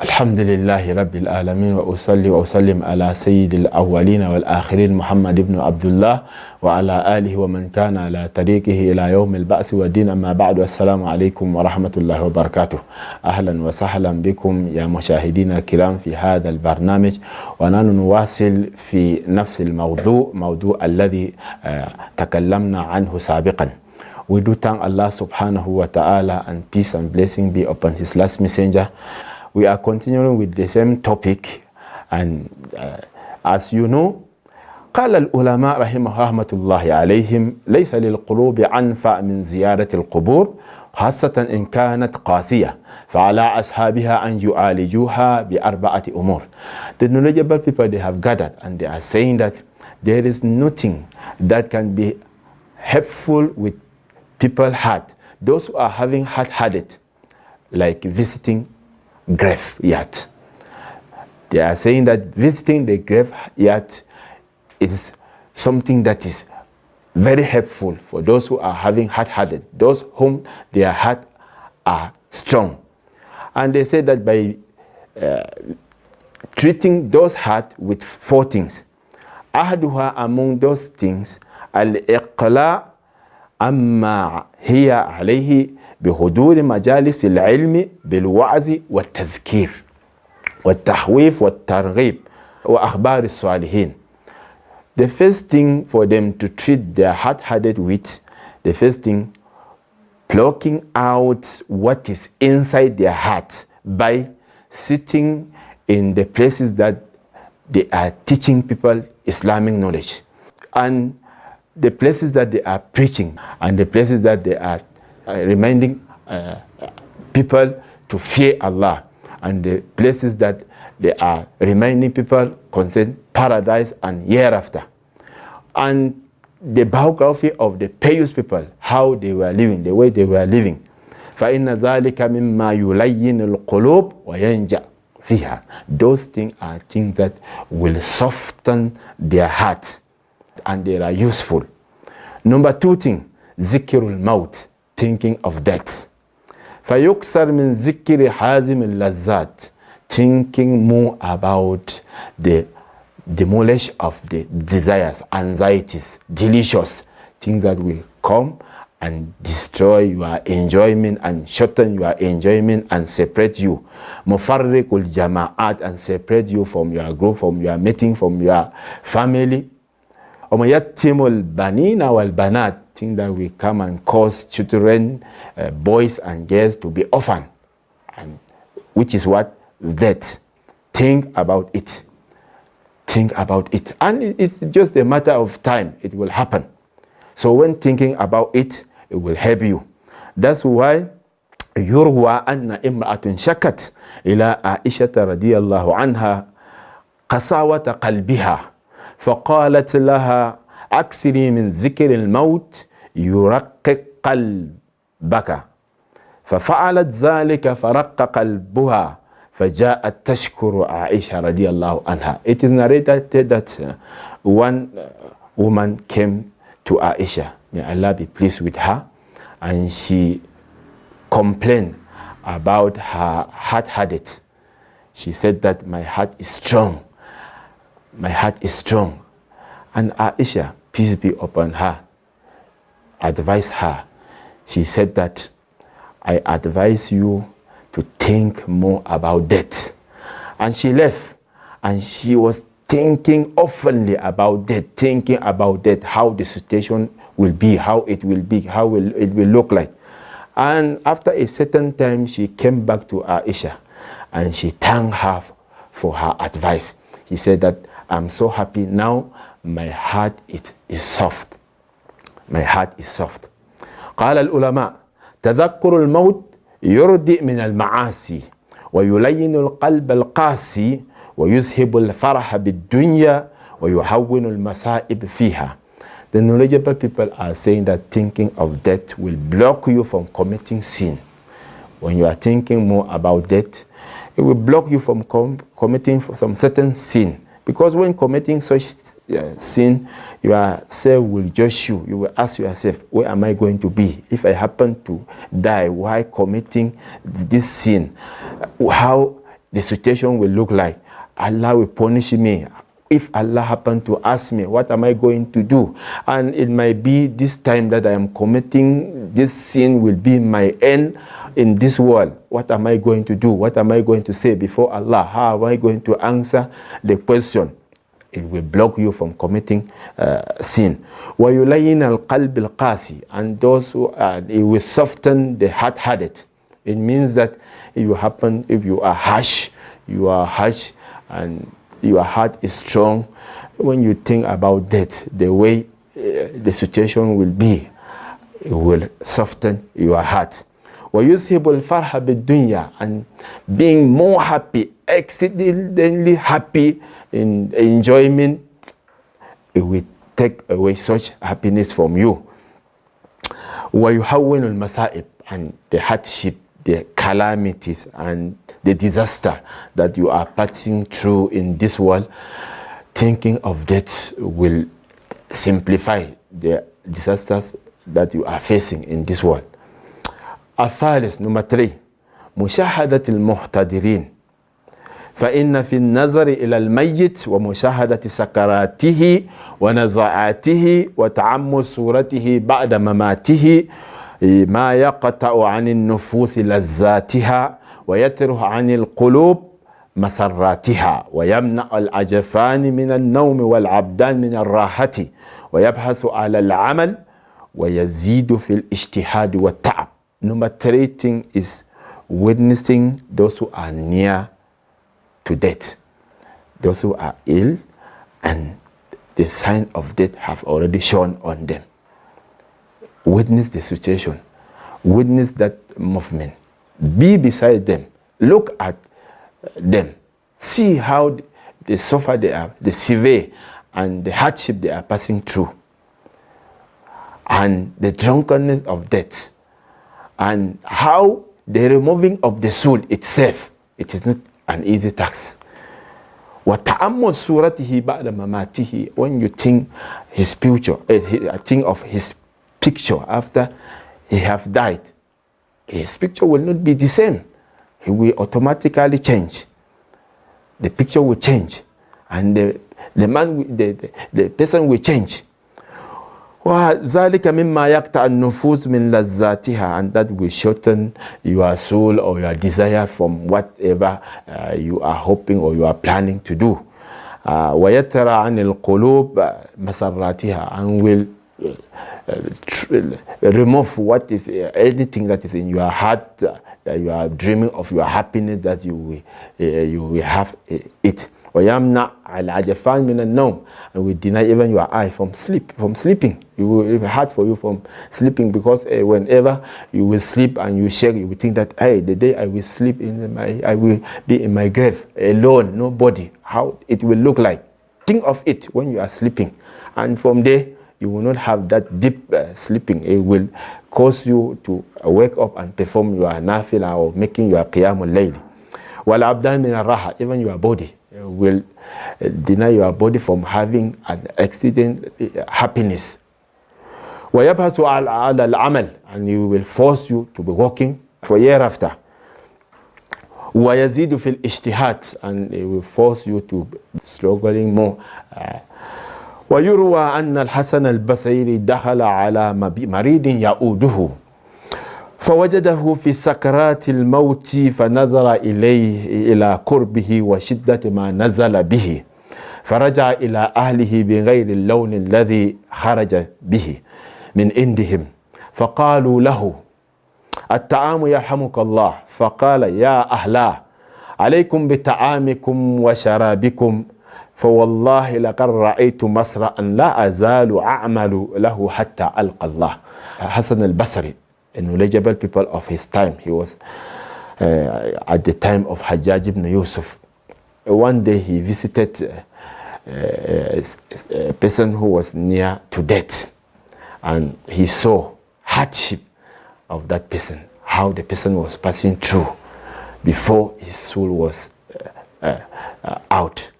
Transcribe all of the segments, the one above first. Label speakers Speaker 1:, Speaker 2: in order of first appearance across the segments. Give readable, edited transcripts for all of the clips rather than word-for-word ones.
Speaker 1: الحمد لله رب العالمين وأصلي وأسلم على سيد الأولين والآخرين محمد بن عبد الله وعلى آله ومن كان على طريقه إلى يوم البعث والدين. أما بعد، السلام عليكم ورحمة الله وبركاته. أهلا وسهلا بكم يا مشاهدينا الكرام في هذا البرنامج، ونحن نواصل في نفس موضوع الذي تكلمنا عنه سابقا. We do thank Allah subhanahu wa ta'ala, and peace and blessing be upon his last messenger. We are continuing with the same topic, and as you know, قال العلماء رحمة الله عليهم ليس للقلوب أنفع من زيارة القبور خاصة إن كانت قاسية فعلى أصحابها أن يعالجوها بأربعة أمور. The knowledgeable people, they have gathered and they are saying that there is nothing that can be helpful with people's heart, those who are having hard-headed, like visiting graveyard. They are saying that visiting the graveyard is something that is very helpful for those who are having hard-headed, those whom their heart are strong. And they say that by treating those heart with four things. أحدها, among those things, الإقلاع أما هي عليه بحضور مجالس العلم بالوعظ والتذكير والتحويف والترغيب وأخبار الصالحين. The first thing for them to treat their hard-headed with, the first thing, plucking out what is inside their heart by sitting in the places that they are teaching people Islamic knowledge, and the places that they are preaching, and the places that they are reminding people to fear Allah, and the places that they are reminding people concerning paradise and hereafter, and the biography of the pious people, how they were living, the way they were living. فَإِنَّ ذَلِكَ مِمَّا يُلَيِّنُ الْقُلُوبِ وَيَنْجَأْ فِيهَا. Those things are things that will soften their hearts, and they are useful. Number two thing, zikrul maut, thinking of death. فَيُكْسَرْ مِنْ ذِكِّرِ حَازِمِ اللَّذَّاتِ, thinking more about the demolish of the desires, anxieties, delicious things that will come and destroy your enjoyment and shorten your enjoyment and separate you. Mufarriqul jama'at, and separate you from your group, from your meeting, from your family. Umayattimul banina wal banat, things that will come and cause children, boys and girls, to be orphan, and which is what? That. Think about it. Think about it. And it's just a matter of time. It will happen. So when thinking about it, it will help you. That's why يروى أن امرأة شكت إلى عائشة رضي الله عنها قساوة قلبها فقالت لها أكثري من ذكر الموت يرقق قلبك، ففعلت ذلك فرق قلبها فجاءت تشكر عائشة رضي الله عنها. It is narrated that one woman came to Aisha, may Allah be pleased with her, and she complained about her hard-headed. She said that my heart is strong. My heart is strong. And Aisha, peace be upon her, advised her. She said that I advise you to think more about death. And she left, and she was thinking oftenly about death, thinking about death, how the situation will be, how it will be, how it will look like. And after a certain time, she came back to Aisha, and she thanked her for her advice. He said that I'm so happy now, my heart is soft. My heart is soft. قال العلماء تذكر الموت يردئ من المعاصي ويلين القلب القاسي ويذهب الفرح بالدنيا ويهون المصائب فيها. The knowledgeable people are saying that thinking of death will block you from committing sin. When you are thinking more about death, it will block you from committing some certain sin. Because when committing such sin, yourself will judge you. You will ask yourself, where am I going to be? If I happen to die while committing this sin, how the situation will look like. Allah will punish me. If Allah happened to ask me, what am I going to do? And it might be this time that I am committing this sin will be my end in this world. What am I going to do? What am I going to say before Allah? How am I going to answer the question? It will block you from committing sin. وَيُلَيِّنَ الْقَلْبِ الْقَاسِي, and those who it will soften the hard-hearted. It means that if you are harsh, and your heart is strong. When you think about that, the way the situation will be, it will soften your heart. وَيُذْهِبُ الْفَرْحَ بِالدُّنْيَا, and being more happy, exceedingly happy in enjoyment, it will take away such happiness from you. وَيُحَوِّنُ الْمَصَائِبِ, and the hardship, the calamities, and the disaster that you are passing through in this world, thinking of that will simplify the disasters that you are facing in this world. الثالث, number 3, مشاهدة المحتضرين. فإن في النظر إلى الميت ومشاهدة سكراته ونزعاته وتعمل صورته بعد مماته ما يقطع عن النفوس لذاتها ويتره عن القلوب مسراتها ويمنع الأجفان من النوم والعبدان من الراحة ويبحث على العمل ويزيد في الاجتهاد والتعب. Number 3 thing is witnessing those who are near to death, those who are ill, and the sign of death have already shown on them. Witness the situation, witness that movement, be beside them, look at them, see how they suffer, the severe and the hardship they are passing through, and the drunkenness of death, and how the removing of the soul itself, it is not an easy task. وَتَعَمُّلْ صُورَتِهِ بَعْدَ مَمَاتِهِ, when you think his future, think of his picture after he have died, his picture will not be the same. He will automatically change. The picture will change, and the person will change. وَذَلِكَ مِمَّا يَقْطَعُ النُّفُوسُ مِنْ لَذَّاتِهَا, and that will shorten your soul or your desire from whatever you are hoping or you are planning to do. وَيَتَرَى عَنِ الْقُلُوبِ مَسَرَّاتِهَا, and will remove what is anything that is in your heart that you are dreaming of, your happiness, that you will have it. وَيَمْنَعْ الْعَجَفَانِ مِنَ النَّوْمِ, and will deny even your eye from sleeping. It will be hard for you from sleeping, because whenever you will sleep and you shake, you will think that, hey, the day I will sleep I will be in my grave alone, nobody. How it will look like. Think of it when you are sleeping, and from there you will not have that deep sleeping. It will cause you to wake up and perform your nafila or making your qiyamul layl. وَالْعَبْدَانِ مِنَ الرَّاحَةِ, even your body will deny your body from having an accident happiness. وَيَبْحَثُ عَلَى الْعَمَلِ, and he will force you to be working for hereafter. وَيَزِيدُ فِي الْإِجْتِهَادِ, and he will force you to be struggling more. ويروى أن الحسن البصري دخل على مريض يعوده فوجده في سكرات الموت فنظر إليه إلى قربه وشدة ما نزل به فرجع إلى أهله بغير اللون الذي خرج به من عندهم فقالوا له الطعام يرحمك الله فقال يا أهلا عليكم بطعامكم وشرابكم فوالله لقد رأيت مسرعا لا أزال أعمل له حتى ألقى الله. Hassan al-Basri, a knowledgeable people of his time, he was at the time of Hajjaj ibn Yusuf. One day he visited a person who was near to death, and he saw hardship of that person, how the person was passing through before his soul was out.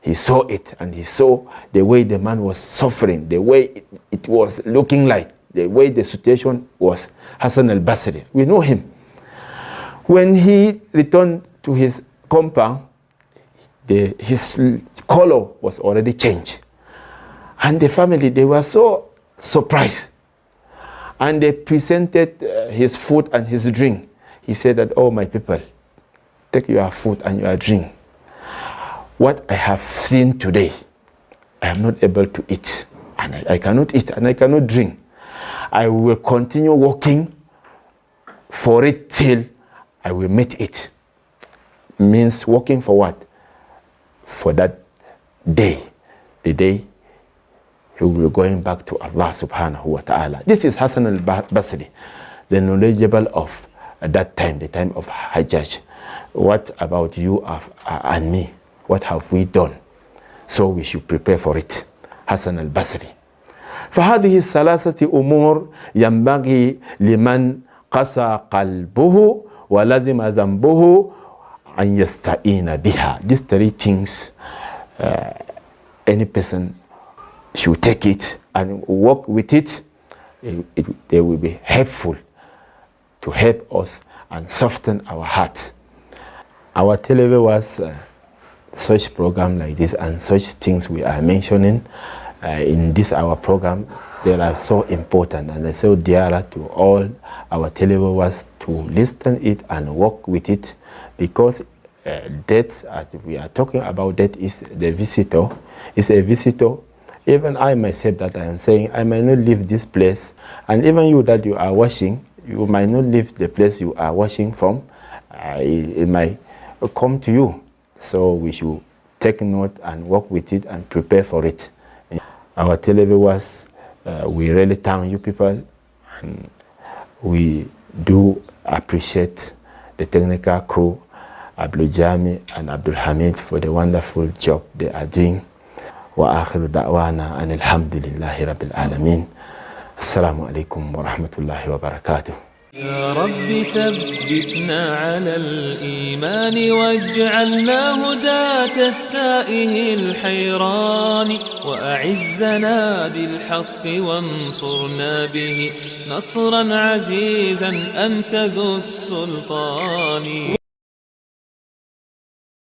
Speaker 1: He saw it, and he saw the way the man was suffering, the way it was looking like, the way the situation was. Hassan al-Basri, we know him. When he returned to his compound, his color was already changed. And the family, they were so surprised. And they presented his food and his drink. He said that, oh, my people, take your food and your drink. What I have seen today, I am not able to eat. And I cannot eat and I cannot drink. I will continue working for it till I will meet it. Means working for what? For that day. The day he will be going back to Allah subhanahu wa ta'ala. This is Hassan al-Basri, the knowledgeable of that time, the time of Hajjaj. What about you and me? What have we done? So we should prepare for it. Hassan al-Basri. فهذه الثلاثة أمور ينبغي لمن قسى قلبه ولزم ذنبه أن يستعين بها. These three things, any person should take it and work with it. They will be helpful to help us and soften our heart. Our television was such program like this and such things we are mentioning in this our program. They are so important and so dear to all our televiewers to listen it and work with it, because death, as we are talking about, death is the visitor. It's a visitor. Even I myself that I am saying, I might not leave this place, and even you that you are watching, you might not leave the place you are watching from. It might come to you. So we should take note and work with it and prepare for it. Our televiewers, we really thank you people, and we do appreciate the technical crew, Abdul Jami and Abdul Hamid, for the wonderful job they are doing. وآخر دعوانا أن الحمد لله رب العالمين. السلام عليكم ورحمة الله وبركاته.
Speaker 2: يا رب ثبتنا على الإيمان واجعلنا هداة التائه الحيران، وأعزنا بالحق وانصرنا به نصرا عزيزا أنت ذو السلطان.